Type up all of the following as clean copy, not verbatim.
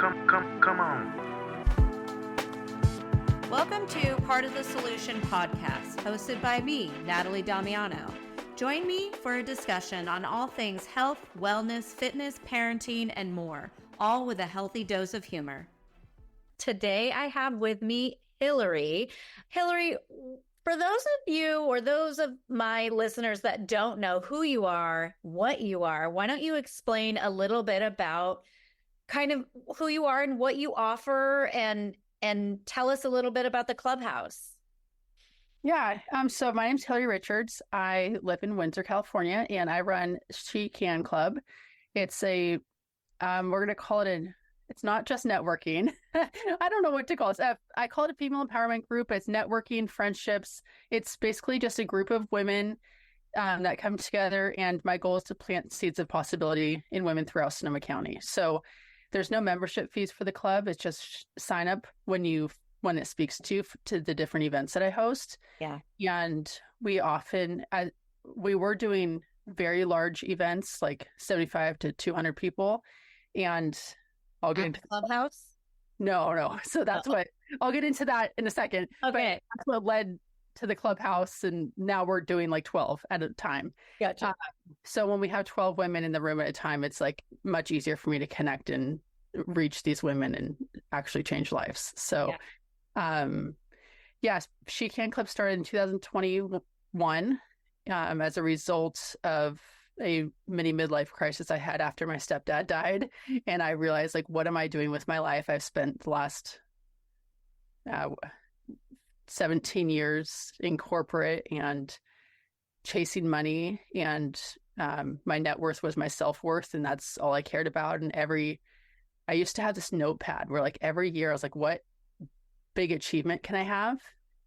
Come on. Welcome to Part of the Solution podcast, hosted by me, Natalie Damiano. Join me for a discussion on all things health, wellness, fitness, parenting, and more, all with a healthy dose of humor. Today, I have with me Hillary. Hillary, for those of you or those of my listeners that don't know who you are, what you are, why don't you explain a little bit about kind of who you are and what you offer, and tell us a little bit about the clubhouse. Yeah. So my name's Hillary Richards. I live in Windsor, California, and I run She Can Club. It's we're going to call it it's not just networking. I don't know what to call it. I call it a female empowerment group. It's networking, friendships. It's basically just a group of women that come together. And my goal is to plant seeds of possibility in women throughout Sonoma County. So there's no membership fees for the club. It's just sign up when it speaks to the different events that I host. Yeah. And we were doing very large events, like 75 to 200 people. And I'll get into clubhouse. No. So that's what I'll get into that in a second. Okay. But that's what led to the clubhouse. And now we're doing like 12 at a time. Gotcha. So when we have 12 women in the room at a time, it's like much easier for me to connect and reach these women and actually change lives. So, She Can Club started in 2021 as a result of a mini midlife crisis I had after my stepdad died. And I realized, like, what am I doing with my life? I've spent the last 17 years in corporate and chasing money, and my net worth was my self-worth, and that's all I cared about. And I used to have this notepad where, like, every year I was like, what big achievement can I have?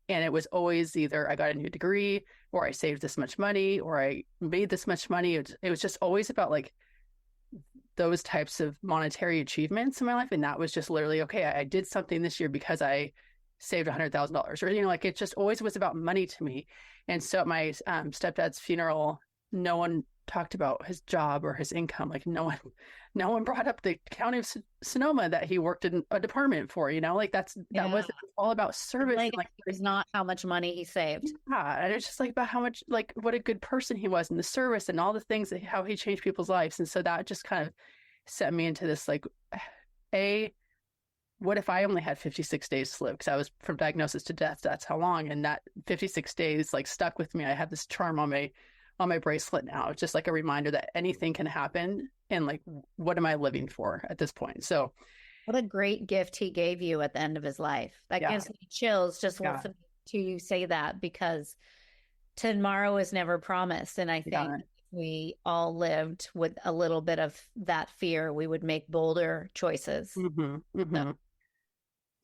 And it was always either I got a new degree, or I saved this much money, or I made this much money. It was just always about like those types of monetary achievements in my life. And that was just literally, okay, I did something this year because I saved $100,000, or, like, it just always was about money to me. And so at my stepdad's funeral, no one talked about his job or his income. Like, no one brought up the county of Sonoma that he worked in a department for, like that was all about service. Like it's not how much money he saved. Yeah. And it's just like about how much, like, what a good person he was in the service and all the things how he changed people's lives. And so that just kind of set me into this, like, what if I only had 56 days to live? Because I was from diagnosis to death. That's how long. And that 56 days, like, stuck with me. I have this charm on my bracelet now. It's just like a reminder that anything can happen. And, like, what am I living for at this point? So what a great gift he gave you at the end of his life. That gives me chills just listening to you say that, because tomorrow is never promised. And I think if we all lived with a little bit of that fear, we would make bolder choices. Mm-hmm, mm-hmm. So.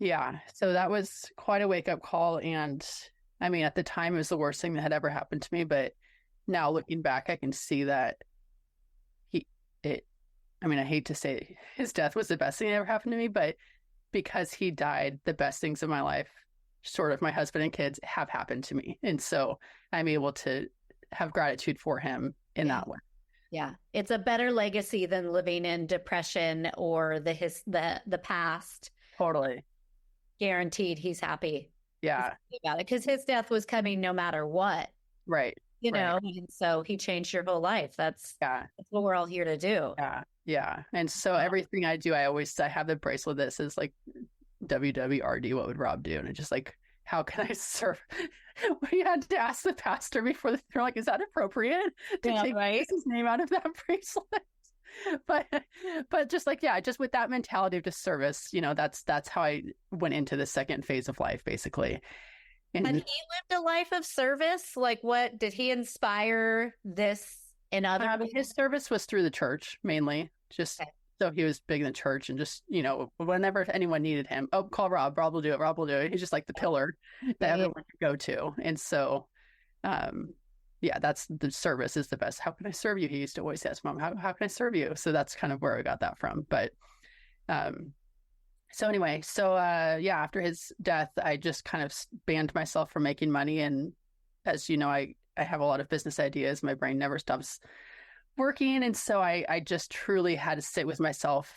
Yeah. So that was quite a wake-up call. And I mean, at the time, it was the worst thing that had ever happened to me. But now looking back, I can see that I hate to say his death was the best thing that ever happened to me, but because he died, the best things in my life, sort of my husband and kids, have happened to me. And so I'm able to have gratitude for him in that way. Yeah. It's a better legacy than living in depression or the past. Totally. Guaranteed he's happy. Yeah. About it, because his death was coming no matter what. Right. And so he changed your whole life. That's what we're all here to do. Yeah. Yeah. And so everything I do, I have the bracelet that says, like, WWRD, what would Rob do? And it's just like, how can I serve? We had to ask the pastor before they're like, is that appropriate to take his name out of that bracelet? But just like, just with that mentality of just service, that's how I went into the second phase of life, basically. And he lived a life of service? Like, what did he inspire this in other people? His service was through the church, mainly. Just so he was big in the church, and just, whenever anyone needed him, call Rob. Rob will do it. He's just like the pillar that everyone could go to. And so, that's the service is the best. How can I serve you? He used to always ask Mom, how can I serve you? So that's kind of where I got that from. But, after his death, I just kind of banned myself from making money. And as you know, I have a lot of business ideas. My brain never stops working. And so I just truly had to sit with myself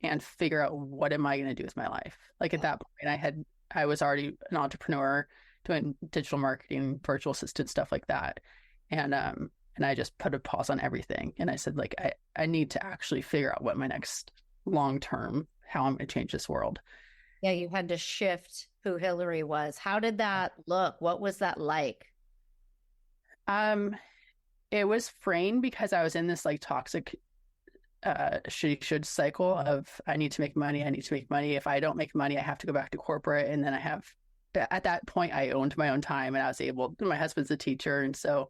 and figure out what am I going to do with my life. Like at that point, I was already an entrepreneur doing digital marketing, virtual assistant, stuff like that. And I just put a pause on everything. And I said, like, I need to actually figure out what my next long-term, how I'm going to change this world. Yeah, you had to shift who Hillary was. How did that look? What was that like? It was fraying because I was in this like toxic should cycle of I need to make money. I need to make money. If I don't make money, I have to go back to corporate. And then at that point, I owned my own time and I was able, my husband's a teacher. And so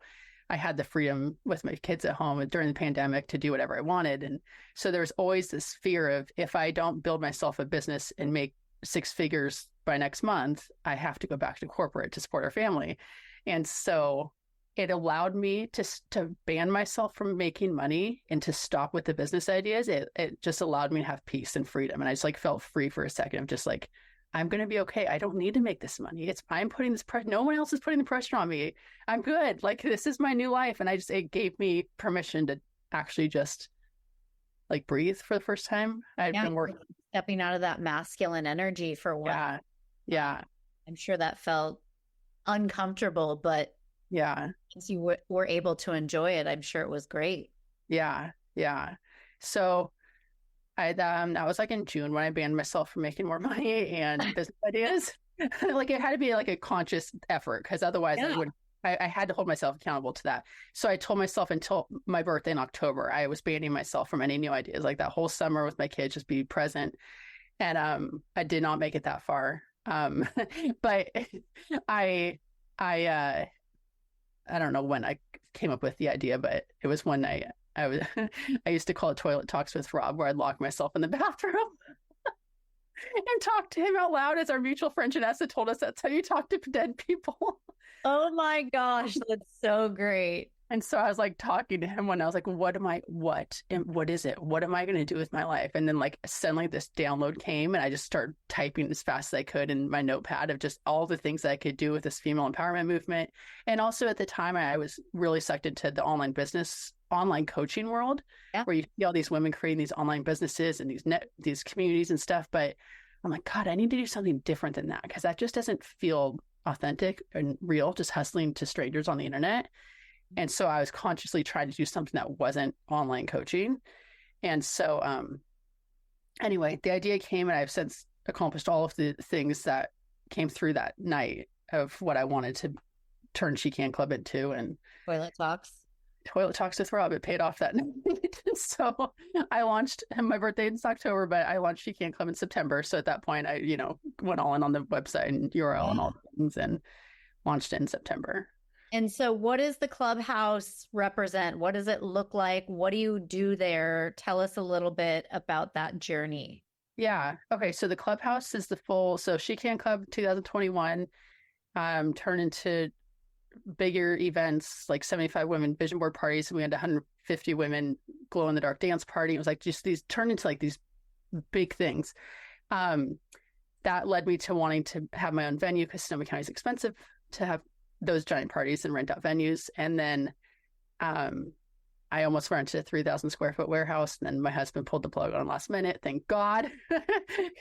I had the freedom with my kids at home during the pandemic to do whatever I wanted. And so there's always this fear of if I don't build myself a business and make 6 figures by next month, I have to go back to corporate to support our family. And so it allowed me to ban myself from making money and to stop with the business ideas. It just allowed me to have peace and freedom. And I just like felt free for a second of just like, I'm going to be okay. I don't need to make this money. I'm putting this pressure. No one else is putting the pressure on me. I'm good. Like this is my new life. And it gave me permission to actually just like breathe for the first time. I've been working. Stepping out of that masculine energy for what? Yeah. I'm sure that felt uncomfortable, but yeah. Once you were able to enjoy it, I'm sure it was great. Yeah. So that was like in June when I banned myself from making more money and business ideas. Like it had to be like a conscious effort because otherwise I had to hold myself accountable to that. So I told myself until my birthday in October, I was banning myself from any new ideas. Like that whole summer with my kids, just be present. And I did not make it that far. But I don't know when I came up with the idea, but it was one night. I used to call it toilet talks with Rob, where I'd lock myself in the bathroom and talk to him out loud, as our mutual friend Janessa told us that's how you talk to dead people. Oh my gosh, that's so great. And so I was like talking to him when I was like, what is it? What am I going to do with my life? And then like suddenly this download came and I just started typing as fast as I could in my notepad of just all the things that I could do with this female empowerment movement. And also at the time I was really sucked into the online coaching world, where you see all these women creating these online businesses and these communities and stuff. But I'm like, God, I need to do something different than that because that just doesn't feel authentic and real, just hustling to strangers on the internet. And so I was consciously trying to do something that wasn't online coaching. And so anyway, the idea came and I've since accomplished all of the things that came through that night of what I wanted to turn She Can Club into. And Toilet Talks with Rob, it paid off that night. So I launched, my birthday is October, but I launched She Can Club in September. So at that point I, went all in on the website and URL and all the things and launched it in September. And so what does the clubhouse represent? What does it look like? What do you do there? Tell us a little bit about that journey. Yeah. Okay. So the clubhouse is so She Can Club 2021 turned into bigger events, like 75 women vision board parties. We had 150 women glow in the dark dance party. It was like just these turned into like these big things. That led me to wanting to have my own venue because Sonoma County is expensive to have those giant parties and rent out venues. And then I almost rented a 3,000 square foot warehouse. And then my husband pulled the plug on last minute. Thank God.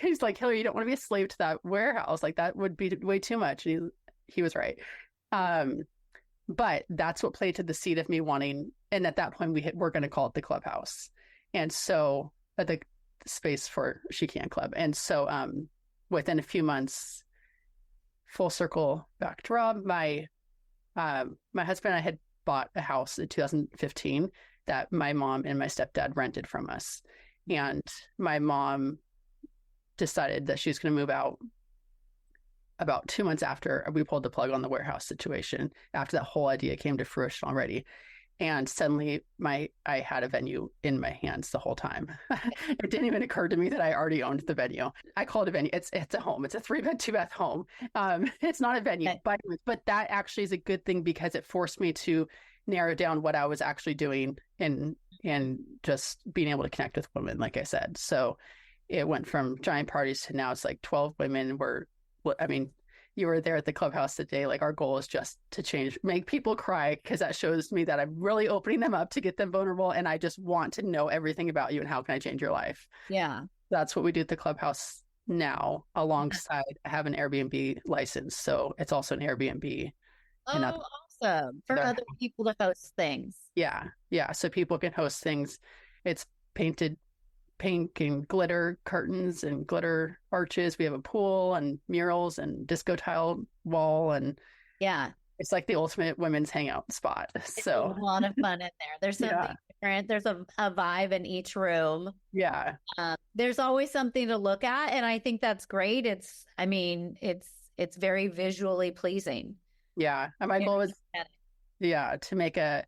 He's like, Hillary, you don't want to be a slave to that warehouse. Like that would be way too much. And he was right. But that's what played to the seed of me wanting. And at that point we're going to call it the clubhouse. And so the space for She Can Club. And so within a few months, full circle back to Rob, my husband and I had bought a house in 2015 that my mom and my stepdad rented from us. And my mom decided that she was going to move out about 2 months after we pulled the plug on the warehouse situation, after that whole idea came to fruition already. And suddenly I had a venue in my hands the whole time. It didn't even occur to me that I already owned the venue. I call it a venue. It's a home. It's a 3-bed, 2-bath home. It's not a venue, but that actually is a good thing because it forced me to narrow down what I was actually doing and just being able to connect with women, like I said. So it went from giant parties to now it's like 12 women you were there at the clubhouse today. Like our goal is just to make people cry because that shows me that I'm really opening them up to get them vulnerable. And I just want to know everything about you and how can I change your life? Yeah. That's what we do at the clubhouse now, alongside I have an Airbnb license. So it's also an Airbnb. And Oh, awesome. For other people to host things. yeah. Yeah. So people can host things. It's painted pink and glitter curtains and glitter arches. We have a pool and murals and disco tile wall. And yeah, it's like the ultimate women's hangout spot. So it's a lot of fun in there. There's something different. There's a vibe in each room. Yeah. There's always something to look at. And I think that's great. It's very visually pleasing. Yeah. And my goal is, to make a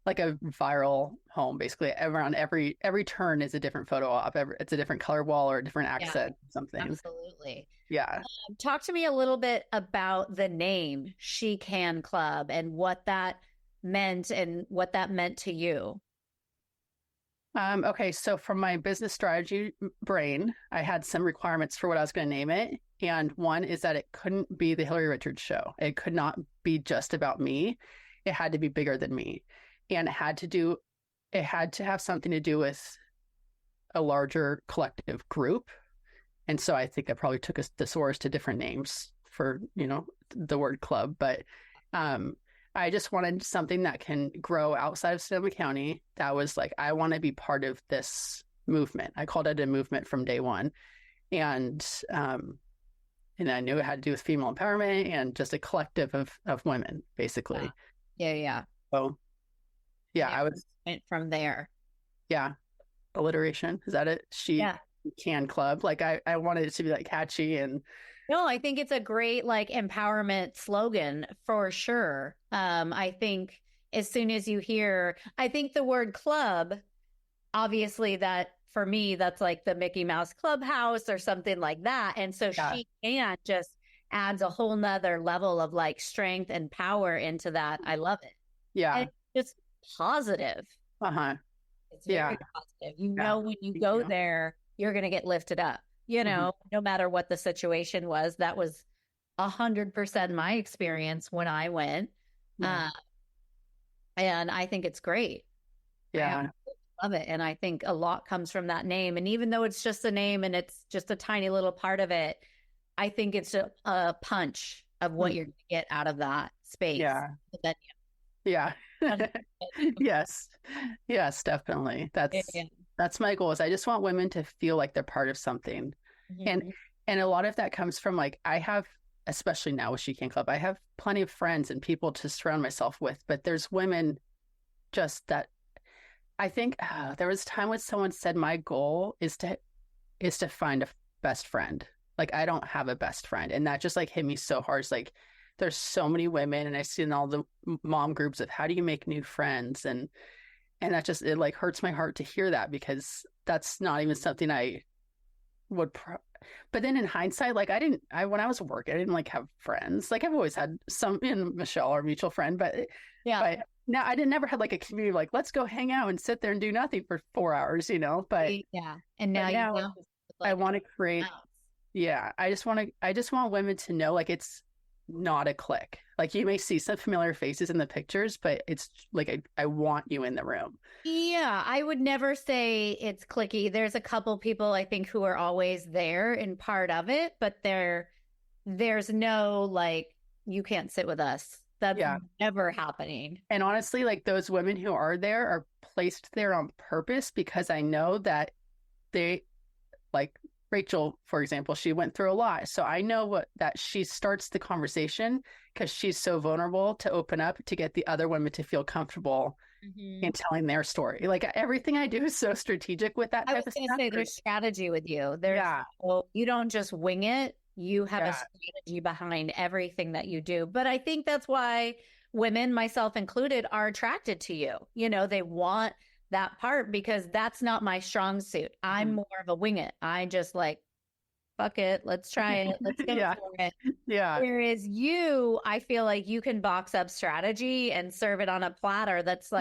viral home. Basically, around every turn is a different photo op. It's a different color wall or a different accent, something. Absolutely. Yeah. Talk to me a little bit about the name She Can Club and what that meant to you. Okay, so from my business strategy brain, I had some requirements for what I was going to name it. And one is that it couldn't be the Hillary Richards show. It could not be just about me. It had to be bigger than me. And it had to have something to do with a larger collective group. And so I think I probably took a thesaurus to different names for, the word club. But I just wanted something that can grow outside of Sonoma County. That was like, I want to be part of this movement. I called it a movement from day one. And I knew it had to do with female empowerment and just a collective of women, basically. Yeah. So, I went from there. Yeah. Alliteration. Is that it? She Can Club. Like I wanted it to be like catchy and. No, I think it's a great empowerment slogan for sure. I think as soon as you hear, I think the word club, obviously that for me, that's like the Mickey Mouse Clubhouse or something like that. And so She Can just adds a whole nother level of strength and power into that. I love it. Yeah. And it's just positive. Uh-huh. It's very positive. When you go there, you're going to get lifted up. No matter what the situation was. That was 100% my experience when I went. And I think it's great. Yeah. I love it. And I think a lot comes from that name. And even though it's just a name and it's just a tiny little part of it, I think it's a punch of what you're going to get out of that space. Yeah. Yeah. Yes, definitely. That's my goal. Is I just want women to feel like they're part of something. Mm-hmm. And a lot of that comes from I have, especially now with She Can Club, I have plenty of friends and people to surround myself with, but there's women just that I think there was a time when someone said my goal is to find a best friend. I don't have a best friend. And that just hit me so hard. It's there's so many women, and I see in all the mom groups of how do you make new friends, and that just it hurts my heart to hear that, because that's not even something I would. But then in hindsight, when I was working, I didn't have friends. I've always had some in Michelle, our mutual friend, but now I never had a community let's go hang out and sit there and do nothing for 4 hours, But and now I want to create. Yeah, I just want women to know it's not a clique. You may see some familiar faces in the pictures, but it's I want you in the room. Yeah, I would never say it's cliquey. There's a couple people I think who are always there and part of it, but there's no you can't sit with us. That's never happening. And honestly, those women who are there are placed there on purpose, because I know that they Rachel, for example, she went through a lot. So I know that she starts the conversation because she's so vulnerable to open up to get the other women to feel comfortable in telling their story. Everything I do is so strategic with that. I was going to say there's strategy with you. You don't just wing it. You have a strategy behind everything that you do. But I think that's why women, myself included, are attracted to you. They want that part, because that's not my strong suit. I'm more of a wing it. I just fuck it, let's try it, let's go for it. Yeah. Whereas I feel like you can box up strategy and serve it on a platter that's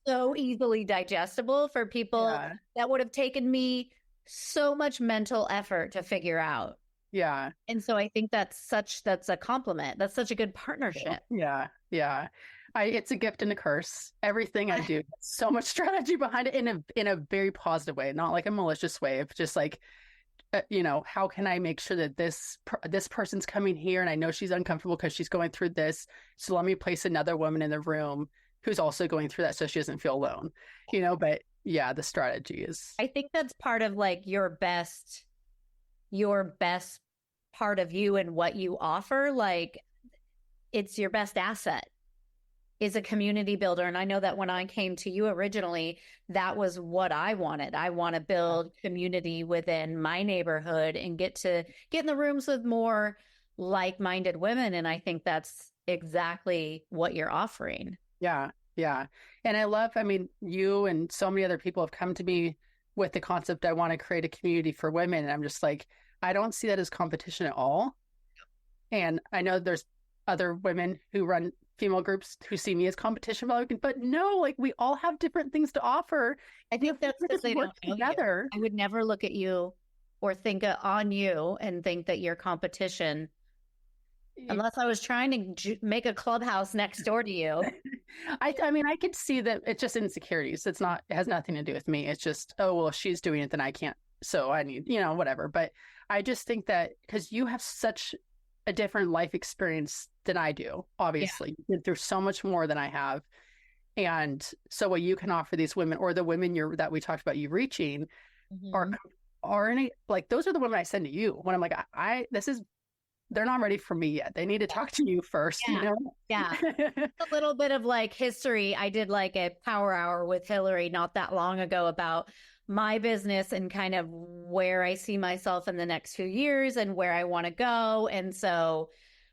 so easily digestible for people that would have taken me so much mental effort to figure out. Yeah. And so I think that's a compliment. That's such a good partnership. Yeah. It's a gift and a curse. Everything I do, so much strategy behind it in a very positive way, not a malicious way. It's just how can I make sure that this person's coming here and I know she's uncomfortable because she's going through this. So let me place another woman in the room who's also going through that so she doesn't feel alone, but yeah, the strategy is. I think that's part of like your best part of you and what you offer. Like it's your best asset is a community builder. And I know that when I came to you originally, that was what I wanted. I want to build community within my neighborhood and get in the rooms with more like-minded women. And I think that's exactly what you're offering. Yeah. Yeah. And I mean, you and so many other people have come to me with the concept, I want to create a community for women. And I'm just like, I don't see that as competition at all. And I know there's other women who run female groups who see me as competition, but no, like we all have different things to offer. I think that's because they don't know together. I would never look at you or think on you and think that you're competition unless I was trying to make a clubhouse next door to you. I mean, I could see that it's just insecurities. It has nothing to do with me. It's just, oh, well, if she's doing it, then I can't. So I need, whatever. But I just think that because you have such a different life experience than I do, obviously. You've been through so much more than I have. And so what you can offer these women or the women that we talked about you reaching are in like, those are the women I send to you when I'm like, they're not ready for me yet. They need to talk to you first, Yeah. A little bit of like history. I did like a power hour with Hillary not that long ago about my business and kind of where I see myself in the next few years and where I want to go. And so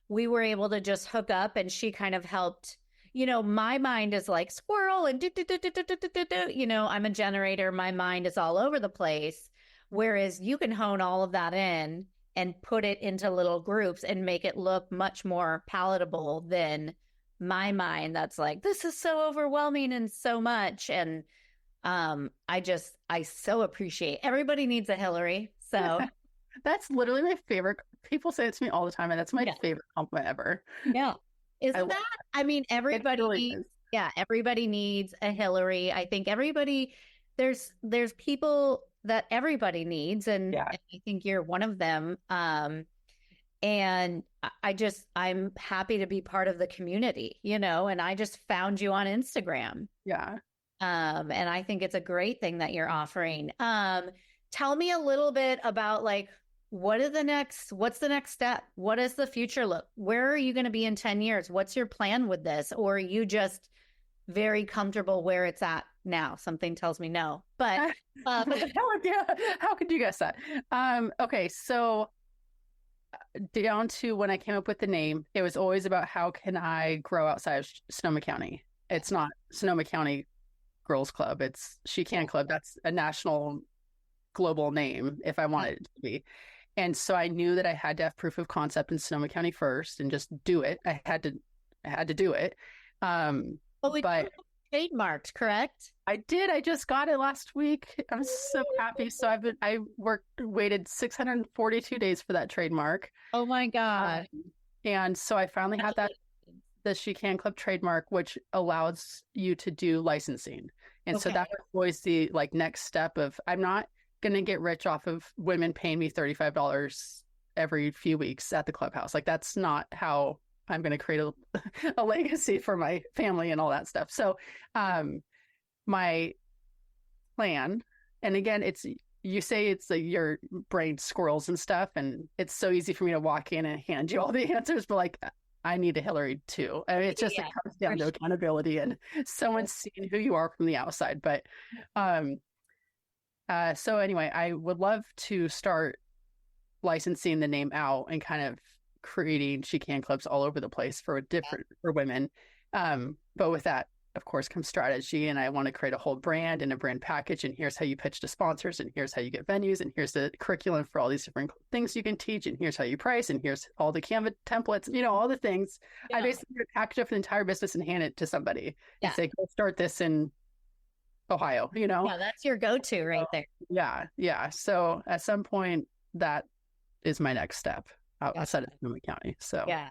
we were able to just hook up and she kind of helped, my mind is like squirrel and I'm a generator. My mind is all over the place. Whereas you can hone all of that in and put it into little groups and make it look much more palatable than my mind. That's like, this is so overwhelming and so much. And I so appreciate everybody needs a Hillary. So that's literally my favorite. People say it to me all the time, and that's my favorite compliment ever. Yeah. Isn't that? I mean, everybody everybody needs a Hillary. I think there's people that everybody needs, and I think you're one of them. And I'm happy to be part of the community, and I just found you on Instagram. Yeah. And I think it's a great thing that you're offering. Tell me a little bit about like, what's the next step? What does the future look? Where are you going to be in 10 years? What's your plan with this? Or are you very comfortable where it's at now? Something tells me no, but how could you guess that? Okay. So down to when I came up with the name, it was always about how can I grow outside of Sonoma County? It's not Sonoma County Girls Club. It's She Can Club. That's a national global name if I wanted it to be. And so I knew that I had to have proof of concept in Sonoma County first and just do it. I had to do it. But trademarked, correct? I did. I just got it last week. I'm so happy. So I waited 642 days for that trademark. Oh my God. And so I finally had the She Can Club trademark, which allows you to do licensing. And so that was always the next step of, I'm not going to get rich off of women paying me $35 every few weeks at the clubhouse. Like, that's not how I'm going to create a legacy for my family and all that stuff. So my plan, and again, you say it's your brain squirrels and stuff, and it's so easy for me to walk in and hand you all the answers, but I need a Hillary too. I mean, it's just, it comes down to accountability and someone seeing who you are from the outside. But so anyway, I would love to start licensing the name out and kind of creating She Can clubs all over the place for women. But with that, of course, comes strategy, and I want to create a whole brand and a brand package. And here's how you pitch to sponsors, and here's how you get venues, and here's the curriculum for all these different things you can teach, and here's how you price, and here's all the Canva templates, all the things. Yeah. I basically package up the entire business and hand it to somebody and say, go start this in Ohio, Yeah, that's your go-to right there. Yeah. So at some point, that is my next step outside of Sonoma County. So yeah.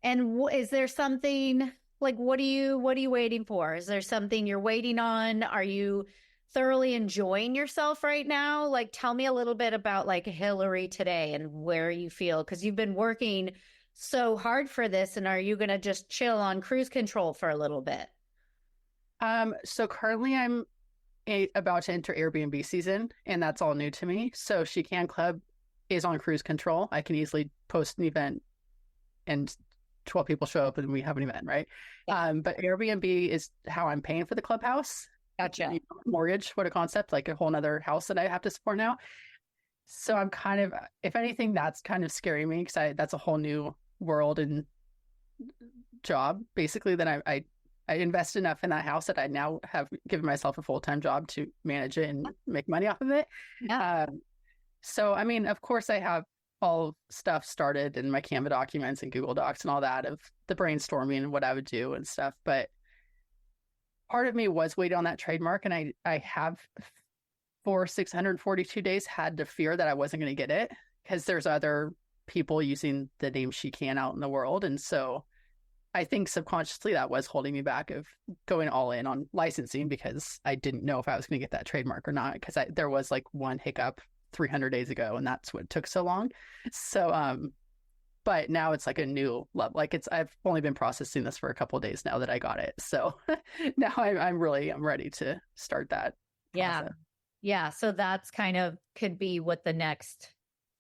And is there something? Like, what are you waiting for? Is there something you're waiting on? Are you thoroughly enjoying yourself right now? Like, tell me a little bit about like Hillary today and where you feel, because you've been working so hard for this. And are you going to just chill on cruise control for a little bit? So currently I'm about to enter Airbnb season, and that's all new to me. So She Can Club is on cruise control. I can easily post an event and 12 people show up and we have an event, right? Yeah. But Airbnb is how I'm paying for the clubhouse. Gotcha. Mortgage, what a concept, like a whole nother house that I have to support now. So I'm kind of, if anything, that's kind of scaring me because that's a whole new world and job, basically, that I invest enough in that house that I now have given myself a full-time job to manage it and make money off of it. Yeah. So, I mean, of course, I have all stuff started in my Canva documents and Google Docs and all that of the brainstorming and what I would do and stuff. But part of me was waiting on that trademark, and I have for 642 days had to fear that I wasn't going to get it because there's other people using the name She Can out in the world. And so I think subconsciously that was holding me back of going all in on licensing because I didn't know if I was going to get that trademark or not, because there was like one hiccup 300 days ago, and that's what took so long. So, but now it's like a new level. Like I've only been processing this for a couple of days now that I got it. So now I'm ready to start that Yeah. process. Yeah. So that's kind of could be what the next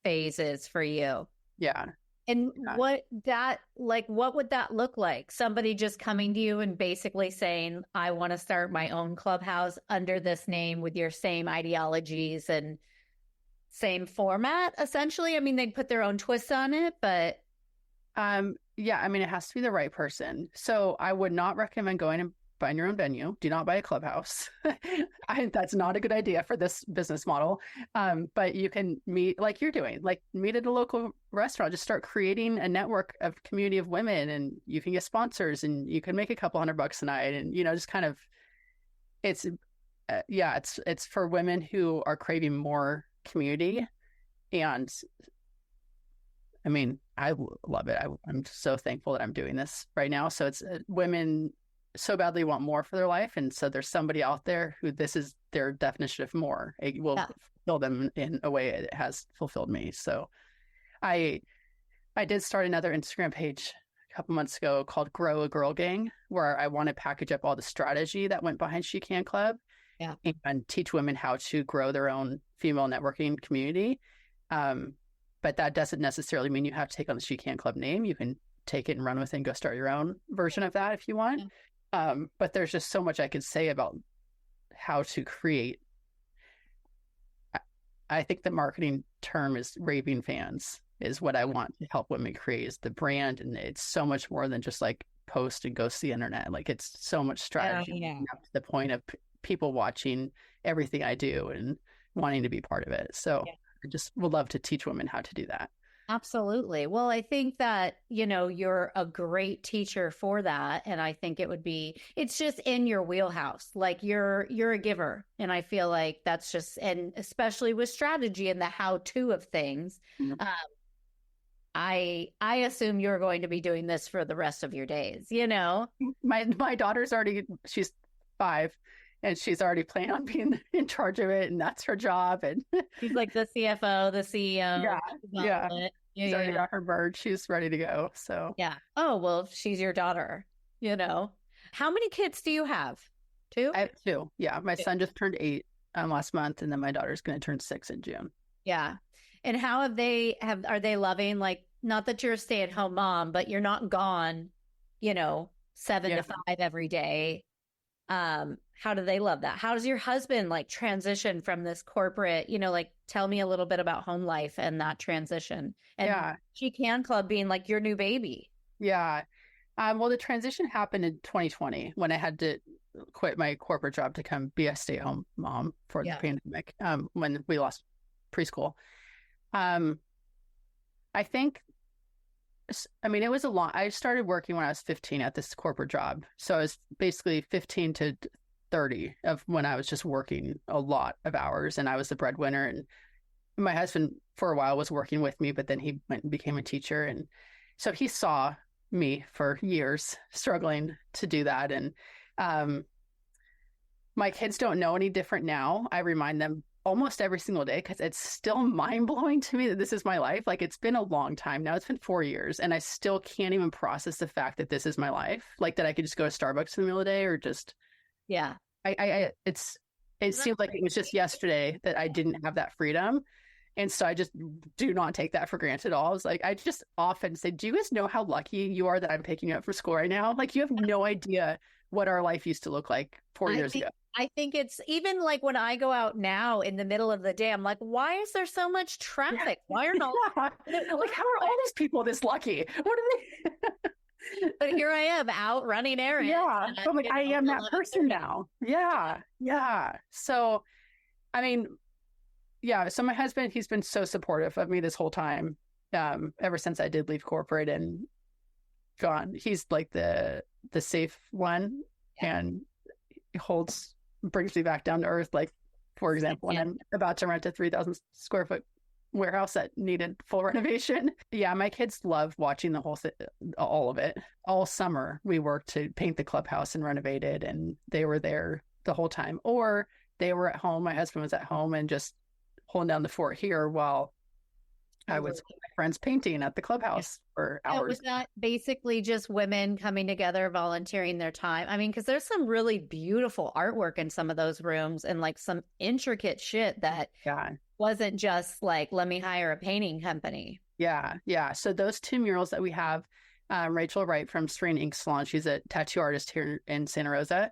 phase is for you. Yeah. And what would that look like? Somebody just coming to you and basically saying, I want to start my own clubhouse under this name with your same ideologies and same format, essentially. I mean, they'd put their own twist on it, but yeah, I mean, it has to be the right person. So I would not recommend going and buying your own venue. Do not buy a clubhouse. That's not a good idea for this business model. But you can meet like you're doing, like meet at a local restaurant, just start creating a network of community of women, and you can get sponsors and you can make a couple $100 a night. And, just kind of, it's for women who are craving more community. And I mean, I love it. I'm so thankful that I'm doing this right now. So it's women so badly want more for their life. And so there's somebody out there who this is their definition of more. It will fulfill them in a way it has fulfilled me. So I did start another Instagram page a couple months ago called Grow a Girl Gang, where I want to package up all the strategy that went behind She Can Club and teach women how to grow their own female networking community. But that doesn't necessarily mean you have to take on the She Can Club name. You can take it and run with it and go start your own version of that if you want. But there's just so much I could say about how to create. I think the marketing term is raving fans is what I want to help women create, is the brand. And it's so much more than just like post and go see the internet. Like it's so much strategy up to the point of people watching everything I do and wanting to be part of it. So I just would love to teach women how to do that. Absolutely. Well, I think that, you're a great teacher for that. And I think it's just in your wheelhouse. Like you're a giver. And I feel like that's just, and especially with strategy and the how-to of things, I assume you're going to be doing this for the rest of your days, My daughter's she's 5. And she's already planning on being in charge of it, and that's her job. And she's like the CFO, the CEO. She's already got her bird. She's ready to go. So Oh, well, she's your daughter. How many kids do you have? 2? I have 2. Yeah, my son just turned 8 last month, and then my daughter's going to turn 6 in June. Yeah, and how are they loving? Like, not that you're a stay-at-home mom, but you're not gone, 7 to 5 every day. How do they love that? How does your husband like transition from this corporate, like tell me a little bit about home life and that transition and She Can Club being like your new baby? Yeah. Well, the transition happened in 2020 when I had to quit my corporate job to come be a stay-at-home mom for the pandemic, when we lost preschool. I think, I mean, it was a long, I started working when I was 15 at this corporate job. So I was basically 15 to 30 of when I was just working a lot of hours, and I was the breadwinner. And my husband for a while was working with me, but then he went and became a teacher. And so he saw me for years struggling to do that. And My kids don't know any different now. I remind them almost every single day because it's still mind blowing to me that this is my life. Like it's been a long time now. It's been 4 years and I still can't even process the fact that this is my life. Like that I could just go to Starbucks in the middle of the day or just, Yeah. it seems like it was just yesterday that I didn't have that freedom. And so I just do not take that for granted at all. It's like, I just often say, do you guys know how lucky you are that I'm picking you up for school right now? Like you have no idea what our life used to look like 4 years ago. I think it's even like when I go out now in the middle of the day, I'm like, why is there so much traffic? Why are not like how are all these people this lucky? What are they? But here I am out running errands. Yeah. I'm like, I am that person now. Yeah. Yeah. So, I mean, yeah. So my husband, he's been so supportive of me this whole time. Ever since I did leave corporate and gone, he's like the safe one and brings me back down to earth. Like, for example, when I'm about to rent a 3,000 square foot warehouse that needed full renovation. Yeah, my kids love watching the whole all of it. All summer, we worked to paint the clubhouse and renovate it, and they were there the whole time. Or they were at home. My husband was at home and just holding down the fort here while I was with my friends painting at the clubhouse for hours. Was that basically just women coming together, volunteering their time? I mean, because there's some really beautiful artwork in some of those rooms and like some intricate shit that wasn't just like, let me hire a painting company. Yeah. Yeah. So those two murals that we have, Rachel Wright from Serene Ink Salon, she's a tattoo artist here in Santa Rosa.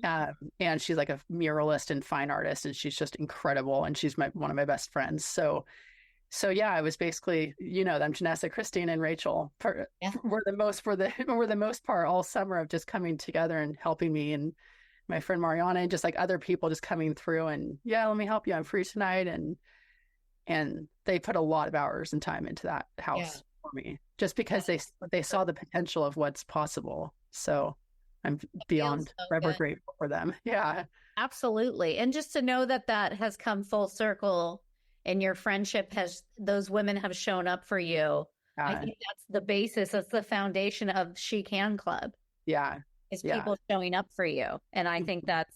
And she's like a muralist and fine artist, and she's just incredible. And she's one of my best friends. So yeah, I was basically, them, Janessa, Christine, and Rachel were the most part all summer of just coming together and helping me, and my friend Mariana, and just like other people just coming through and let me help you. I'm free tonight, and they put a lot of hours and time into that house for me, just because they saw the potential of what's possible. So I'm beyond forever grateful for them. Yeah, absolutely. And just to know that has come full circle. And your friendship those women have shown up for you. I think that's the basis. That's the foundation of She Can Club. Yeah. Is people showing up for you. And I think that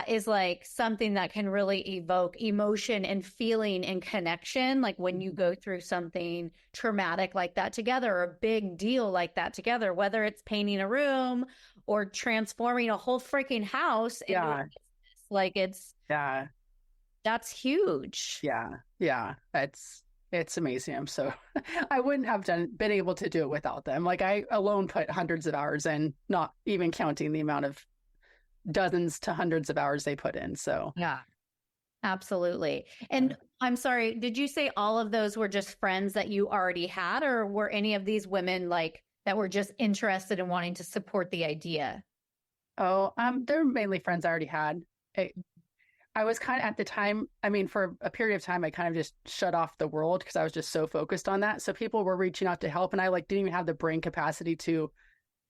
is like something that can really evoke emotion and feeling and connection. Like when you go through something traumatic like that together, or a big deal like that together, whether it's painting a room or transforming a whole freaking house into a business. Like that's huge. Yeah. It's amazing. So I wouldn't have been able to do it without them. Like I alone put hundreds of hours in, not even counting the amount of dozens to hundreds of hours they put in. So yeah, absolutely. And I'm sorry, did you say all of those were just friends that you already had, or were any of these women like that were just interested in wanting to support the idea? Oh, they're mainly friends I already had. I was kind of at the time, I mean, for a period of time, I kind of just shut off the world because I was just so focused on that. So people were reaching out to help, and I didn't even have the brain capacity to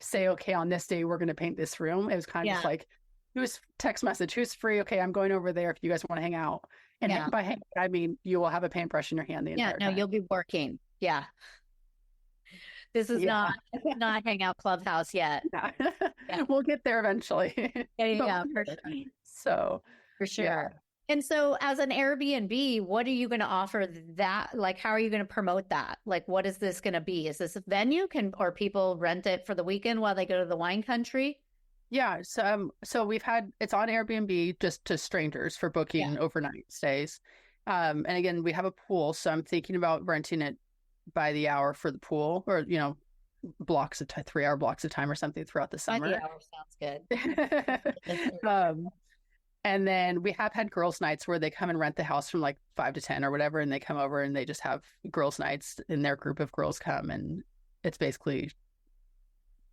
say, okay, on this day, we're going to paint this room. It was kind of just like, who's text message, who's free? Okay, I'm going over there if you guys want to hang out. And by hang, I mean, you will have a paintbrush in your hand the entire time. You'll be working. Yeah. This is not Hangout Clubhouse yet. We'll get there eventually. Yeah, for sure. So for sure. Yeah. And so as an Airbnb, what are you going to offer that? Like, how are you going to promote that? Like, what is this going to be? Is this a venue? Or people rent it for the weekend while they go to the wine country? Yeah. So we've had, it's on Airbnb just to strangers for booking overnight stays. And again, we have a pool. So I'm thinking about renting it by the hour for the pool, or, blocks of 3-hour blocks of time or something throughout the summer. By the hour sounds good. And then we have had girls' nights where they come and rent the house from like 5 to 10 or whatever, and they come over and they just have girls' nights, and their group of girls come, and it's basically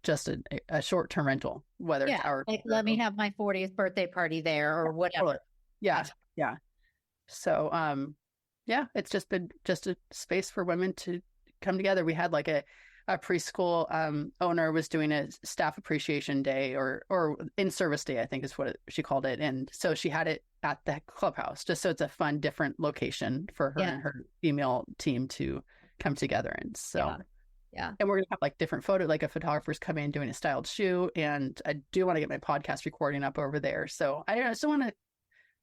just a short-term rental, whether it's our let me have my 40th birthday party there or whatever. Yeah. So it's just been just a space for women to come together. We had like a preschool owner was doing a staff appreciation day or in-service day, I think is what she called it. And so she had it at the clubhouse, just so it's a fun, different location for her and her female team to come together. And so Yeah. And we're going to have like different photo, like a photographer's coming in doing a styled shoot. And I do want to get my podcast recording up over there. So I just want to,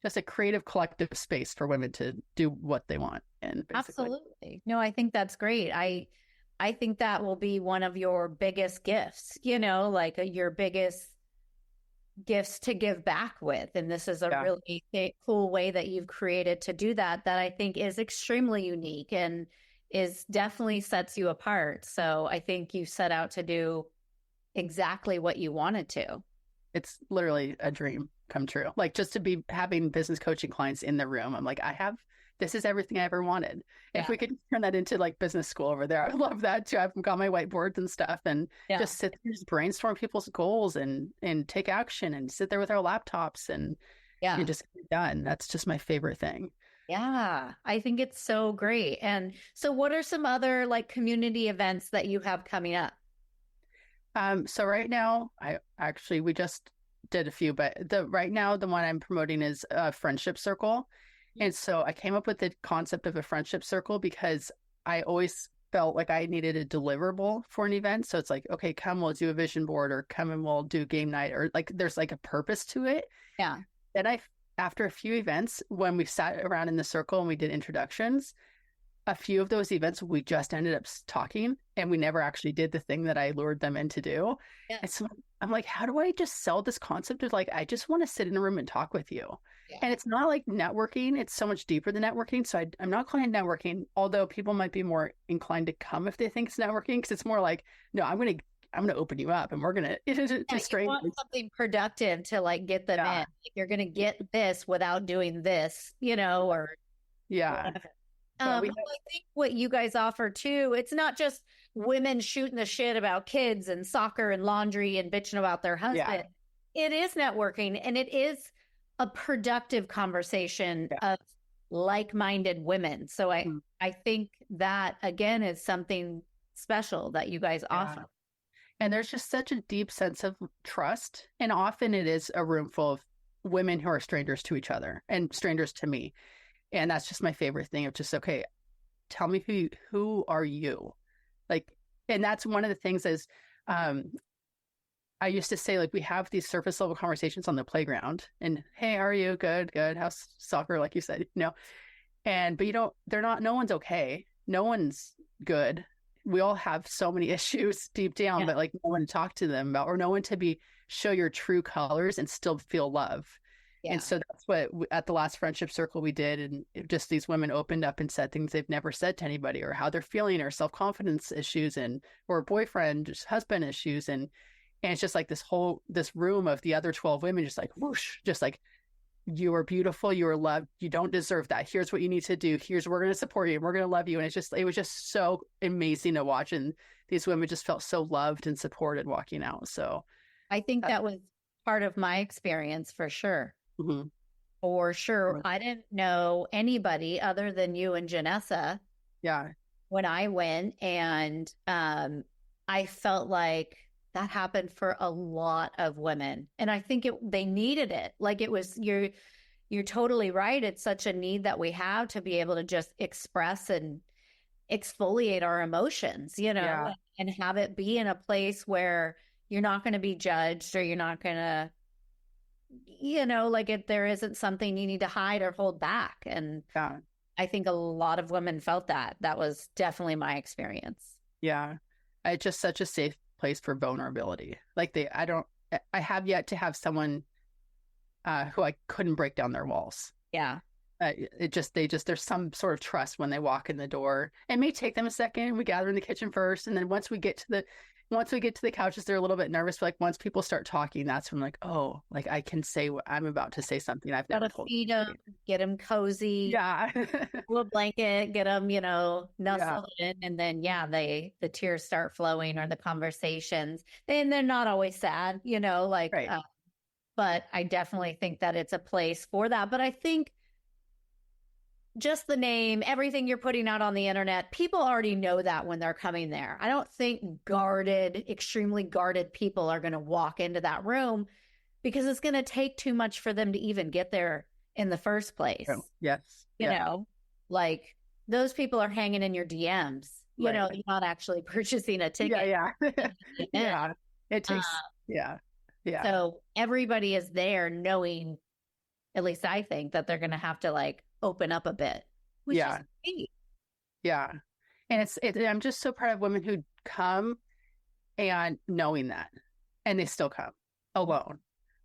just a creative collective space for women to do what they want. And basically, Absolutely. No, I think that's great. I think that will be one of your biggest gifts, like your biggest gifts to give back with. And this is a yeah, really cool way that you've created to do that, that I think is extremely unique and is definitely sets you apart. So I think you set out to do exactly what you wanted to. it's literally a dream come true. Like just to be having business coaching clients in the room. I'm like, this is everything I ever wanted. Yeah. If we could turn that into like business school over there, I would love that too. I've got my whiteboards and stuff and just sit there, just brainstorm people's goals and take action and sit there with our laptops and just get it done. That's just my favorite thing. Yeah, I think it's so great. And so what are some other like community events that you have coming up? So right now, we just did a few, but right now the one I'm promoting is a friendship circle. And so I came up with the concept of a friendship circle because I always felt like I needed a deliverable for an event. So it's like, okay, come, we'll do a vision board, or come and we'll do game night, or like there's like a purpose to it. Yeah. Then after a few events, when we sat around in the circle and we did introductions, a few of those events we just ended up talking and we never actually did the thing that I lured them in to do. Yeah. And so I'm like, how do I just sell this concept of like, I just want to sit in a room and talk with you. Yeah. And it's not like networking. It's so much deeper than networking. So I'm not calling it networking, although people might be more inclined to come if they think it's networking, because it's more like, no, I'm going to open you up and we're going to you want something productive to like get them in. Like, you're going to get this without doing this, or whatever. I think what you guys offer too, it's not just women shooting the shit about kids and soccer and laundry and bitching about their husband. Yeah. It is networking, and it is a productive conversation of like-minded women. So I think that again is something special that you guys offer. And there's just such a deep sense of trust. And often it is a room full of women who are strangers to each other and strangers to me. And that's just my favorite thing of just, okay, tell me who are you? Like, and that's one of the things is, I used to say, like, we have these surface level conversations on the playground and, hey, how are you? Good. How's soccer? Like you said, but no one's okay. No one's good. We all have so many issues deep down, but like no one to talk to them about, or no one to show your true colors and still feel love. Yeah. And so that's what at the last friendship circle we did. And just these women opened up and said things they've never said to anybody, or how they're feeling, or self-confidence issues, or boyfriend, just husband issues. And it's just like this room of the other 12 women, just like whoosh, just like, you are beautiful, you are loved, you don't deserve that. Here's what you need to do. We're going to support you. We're going to love you. And it was just so amazing to watch. And these women just felt so loved and supported walking out. So I think that was part of my experience for sure. Mm-hmm. For sure. I didn't know anybody other than you and Janessa. Yeah. When I went, and I felt like that happened for a lot of women. And I think they needed it. Like it was, you're totally right. It's such a need that we have to be able to just express and exfoliate our emotions, and have it be in a place where you're not going to be judged, or you're not going to, if there isn't something you need to hide or hold back. And I think a lot of women felt that. That was definitely my experience. Yeah. It's just such a safe place for vulnerability. Like I have yet to have someone who I couldn't break down their walls. Yeah. There's some sort of trust when they walk in the door. It may take them a second. We gather in the kitchen first. And then once we get to the couches, they're a little bit nervous. But like once people start talking, that's when like, oh, like I can say what I'm about to say, something I've never told. Feed them, get them cozy. Yeah. A blanket, get them, nestled in. And then, the tears start flowing, or the conversations. And they're not always sad, right. But I definitely think that it's a place for that. But I think just the name, everything you're putting out on the internet, people already know that when they're coming there. I don't think extremely guarded people are going to walk into that room, because it's going to take too much for them to even get there in the first place. Yes. Like those people are hanging in your DMs, you know, you're not actually purchasing a ticket. Yeah. Yeah. It Uh, takes, yeah. Yeah. so everybody is there knowing, at least I think, that they're going to have to like open up a bit, which is great. Yeah. And I'm just so proud of women who come and knowing that, and they still come alone.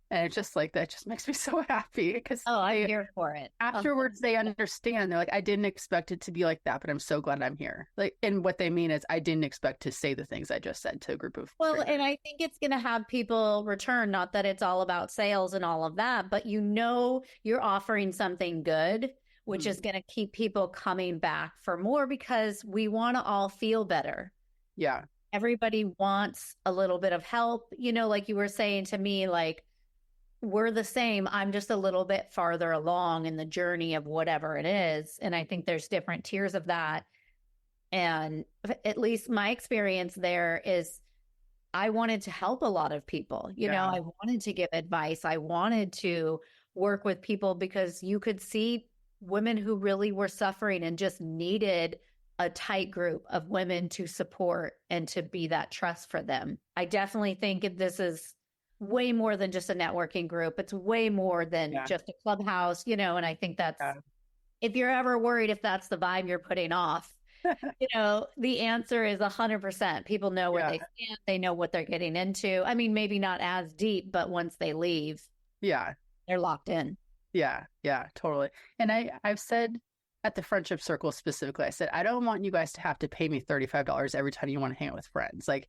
And it's just like, that just makes me so happy because I'm here for it. Afterwards, they understand. They're like, I didn't expect it to be like that, but I'm so glad I'm here. Like, and what they mean is, I didn't expect to say the things I just said to a group of strangers. And I think it's going to have people return. Not that it's all about sales and all of that, but you know, you're offering something good, which is going to keep people coming back for more because we want to all feel better. Yeah. Everybody wants a little bit of help. You know, like you were saying to me, like, we're the same. I'm just a little bit farther along in the journey of whatever it is. And I think there's different tiers of that. And at least my experience there is I wanted to help a lot of people. You know, I wanted to give advice. I wanted to work with people because you could see women who really were suffering and just needed a tight group of women to support and to be that trust for them. I definitely think this is way more than just a networking group. It's way more than just a clubhouse, you know, and I think that's, if you're ever worried if that's the vibe you're putting off, you know, the answer is 100%. People know where they stand. They know what they're getting into. I mean, maybe not as deep, but once they leave, they're locked in. Yeah, totally. And I've said at the friendship circle specifically, I said, I don't want you guys to have to pay me $35 every time you want to hang out with friends. Like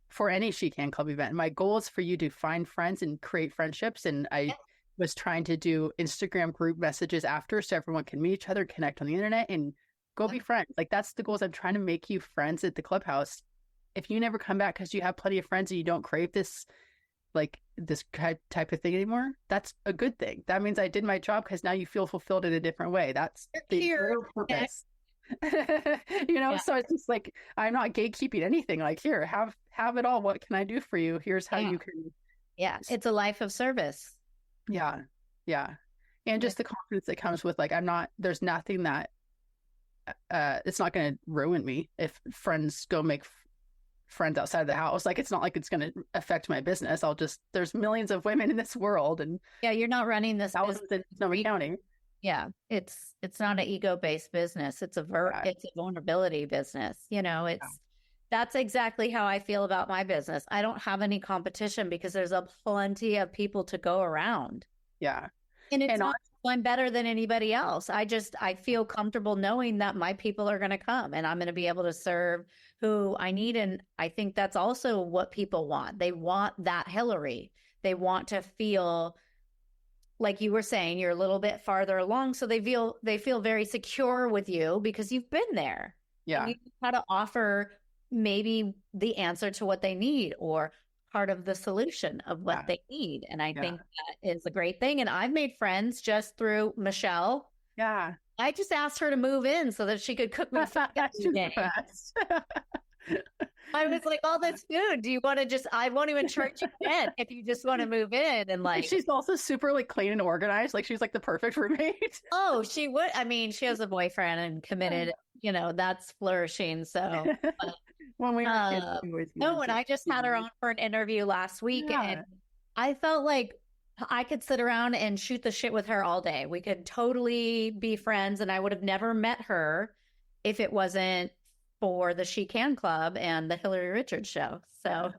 for any She Can Club event, my goal is for you to find friends and create friendships. And I was trying to do Instagram group messages after so everyone can meet each other, connect on the internet, and go be friends. Like, that's the goals. I'm trying to make you friends at the clubhouse. If you never come back because you have plenty of friends and you don't crave this, like, this type of thing anymore, that's a good thing. That means I did my job because now you feel fulfilled in a different way. That's the real purpose. You know, so it's just like, I'm not gatekeeping anything. Like, here, have it all. What can I do for you? Here's how you can. Yeah, it's a life of service. Yeah. And just the confidence that comes with, like, there's nothing that it's not going to ruin me if friends go make friends outside of the house. Like, it's not like it's going to affect my business. There's millions of women in this world, and you're not running this thousands in Sonoma County. Yeah, it's not an ego-based business. It's a vulnerability business. You know, that's exactly how I feel about my business. I don't have any competition because there's a plenty of people to go around. Yeah. And it's not I'm better than anybody else. I feel comfortable knowing that my people are going to come and I'm going to be able to serve who I need. And I think that's also what people want. They want that Hillary. They want to feel, like you were saying, you're a little bit farther along. So they feel very secure with you because you've been there. Yeah. And you know how to offer maybe the answer to what they need or part of the solution of what they need. And I think that is a great thing. And I've made friends just through Michelle. Yeah. I just asked her to move in so that she could cook me food every day. I was like, all this food, do you want to I won't even charge you rent if you just want to move in. And like, she's also super like clean and organized. Like, she's like the perfect roommate. Oh, she would. I mean, she has a boyfriend and committed, you know, that's flourishing. So when we were kids, and I just had her on for an interview last week and I felt like I could sit around and shoot the shit with her all day. We could totally be friends and I would have never met her if it wasn't for the She Can Club and the Hillary Richards show. So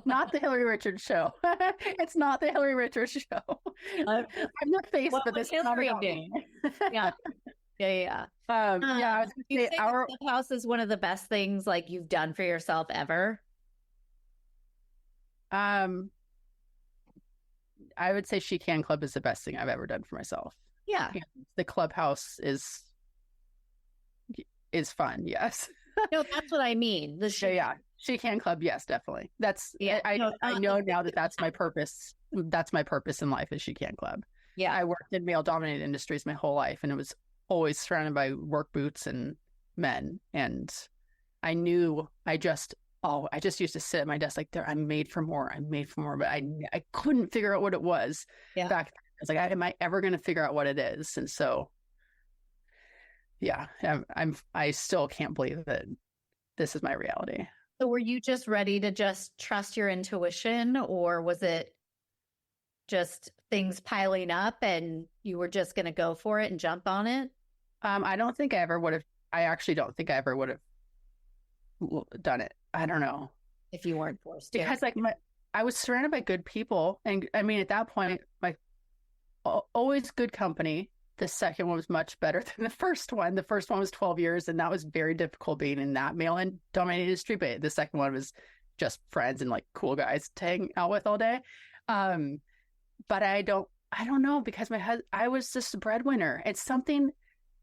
not the Hillary Richards show. It's not the Hillary Richards show. I'm your face, but this is not about me. Yeah. I was you say our clubhouse is one of the best things like you've done for yourself ever? I would say She Can Club is the best thing I've ever done for myself. Yeah. The clubhouse is fun. Yes. No, that's what I mean. She Can Club. Yes, definitely. That's I know now that's my purpose. That's my purpose in life is She Can Club. Yeah. I worked in male dominated industries my whole life and it was always surrounded by work boots and men. And I knew I just used to sit at my desk like, I'm made for more. But I couldn't figure out what it was back then. I was like, am I ever going to figure out what it is? And so Yeah. I still can't believe that this is my reality. So were you just ready to just trust your intuition, or was it just things piling up and you were just going to go for it and jump on it? I don't think I ever would have, I actually don't think I ever would have done it. I don't know. If you weren't forced to. Because like I was surrounded by good people. And I mean, at that point, always good company. The second one was much better than the first one. The first one was 12 years, and that was very difficult being in that male and dominated industry. But the second one was just friends and like cool guys to hang out with all day. But I don't know, because I was just a breadwinner, and something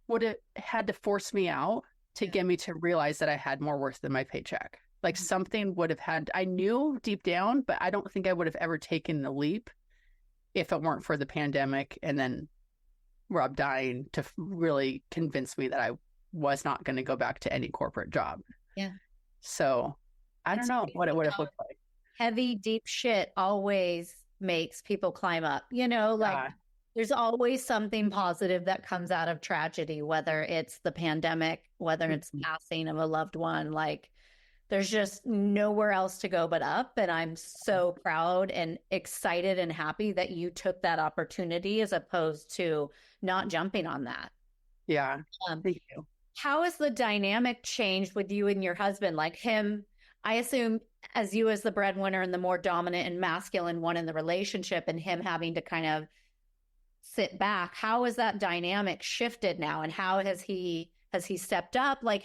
would have had to force me out to get me to realize that I had more worth than my paycheck. Like something would have had, I knew deep down, but I don't think I would have ever taken the leap if it weren't for the pandemic and then Rob dying to really convince me that I was not going to go back to any corporate job. Yeah. So I don't know what it would have looked like. Heavy, deep shit always makes people climb up, like there's always something positive that comes out of tragedy, whether it's the pandemic, whether it's passing of a loved one. Like there's just nowhere else to go but up. And I'm so proud and excited and happy that you took that opportunity as opposed to not jumping on that. Yeah. Thank you. How has the dynamic changed with you and your husband? Like him, I assume, as you as the breadwinner and the more dominant and masculine one in the relationship, and him having to kind of sit back, how has that dynamic shifted now? And how has he stepped up? Like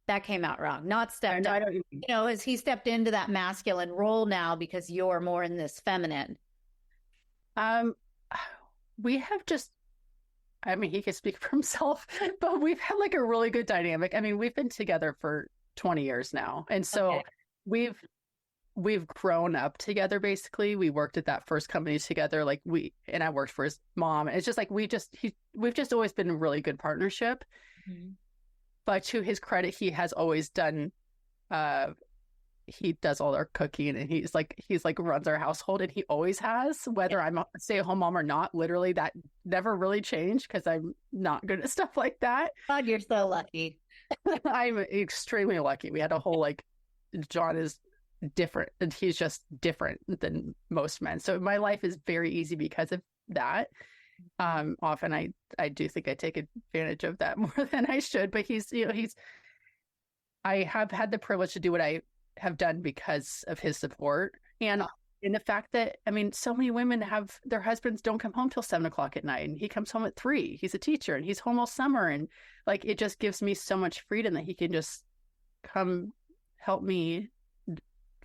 that came out wrong. Not stepped up. Has he stepped into that masculine role now because you're more in this feminine? We have just, I mean, he could speak for himself, but we've had like a really good dynamic. I mean, we've been together for 20 years now. And so we've grown up together. Basically, we worked at that first company together. And I worked for his mom. It's just like, we've just always been a really good partnership. Mm-hmm. But to his credit, he has always done, he does all our cooking, and he's like runs our household, and he always has, whether I'm a stay-at-home mom or not. Literally, that never really changed because I'm not good at stuff like that. God, you're so lucky. I'm extremely lucky. We had a whole John is different, and he's just different than most men. So my life is very easy because of that. Often I do think I take advantage of that more than I should, but I have had the privilege to do what I have done because of his support, and in the fact that, I mean, so many women have their husbands don't come home till 7:00 at night, and he comes home at 3. He's a teacher, and he's home all summer, and like it just gives me so much freedom that he can just come help me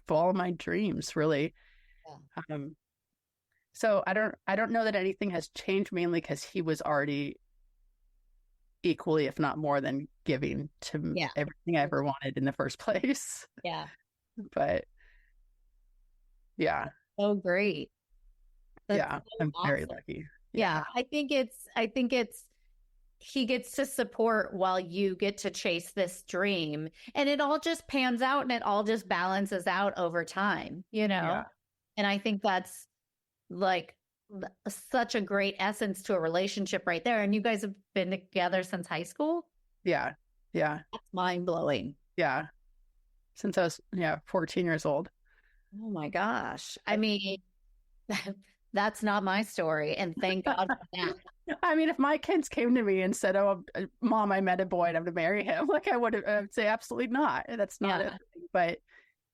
follow my dreams, really. Yeah. So I don't know that anything has changed, mainly because he was already equally, if not more than, giving to everything I ever wanted in the first place. Yeah. But yeah. Oh, great. That's so I'm awesome. Very lucky. Yeah. I think it's he gets to support while you get to chase this dream, and it all just pans out and it all just balances out over time, Yeah. And I think that's like such a great essence to a relationship right there. And you guys have been together since high school? Yeah. Yeah. That's mind blowing. Yeah. Since I was 14 years old. Oh my gosh. I mean, that's not my story. And thank God for that. I mean, if my kids came to me and said, "Oh, Mom, I met a boy and I'm going to marry him," like I would say absolutely not. That's not it. But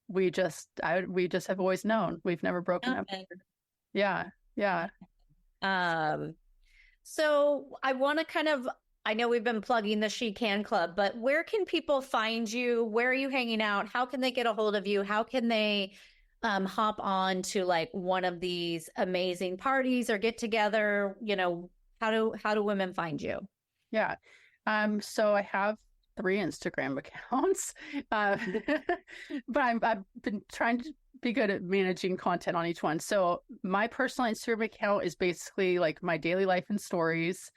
we just have always known. We've never broken up. Yeah. Yeah. So I want to I know we've been plugging the She Can Club, but where can people find you? Where are you hanging out? How can they get a hold of you? How can they hop on to like one of these amazing parties or get together? How do women find you? Yeah. So I have 3 Instagram accounts, but I've been trying to be good at managing content on each one. So my personal Instagram account is basically like my daily life and stories.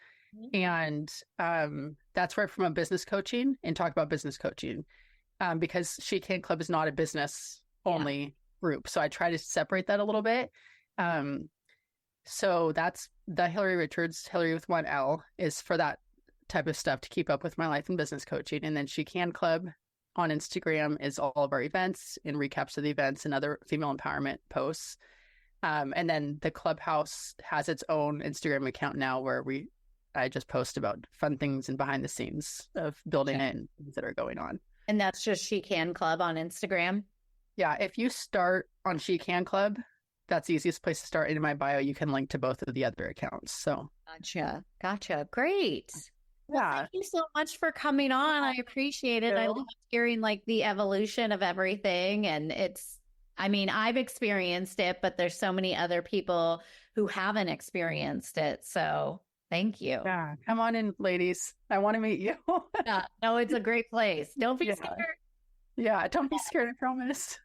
And that's where I promote business coaching and talk about business coaching, because She Can Club is not a business only group. So I try to separate that a little bit. So that's the Hillary Richards, Hillary with 1 L, is for that type of stuff to keep up with my life and business coaching. And then She Can Club on Instagram is all of our events and recaps of the events and other female empowerment posts. And then the Clubhouse has its own Instagram account now where I just post about fun things and behind the scenes of building it and things that are going on. And that's just She Can Club on Instagram? Yeah, if you start on She Can Club, that's the easiest place to start. In my bio, you can link to both of the other accounts. So Gotcha. Great. Well, yeah. thank you so much for coming on. I appreciate it. I love hearing like the evolution of everything. And I've experienced it, but there's so many other people who haven't experienced it. So thank you. Yeah. Come on in, ladies. I want to meet you. No, it's a great place. Don't be scared. Yeah, don't be scared, I promise.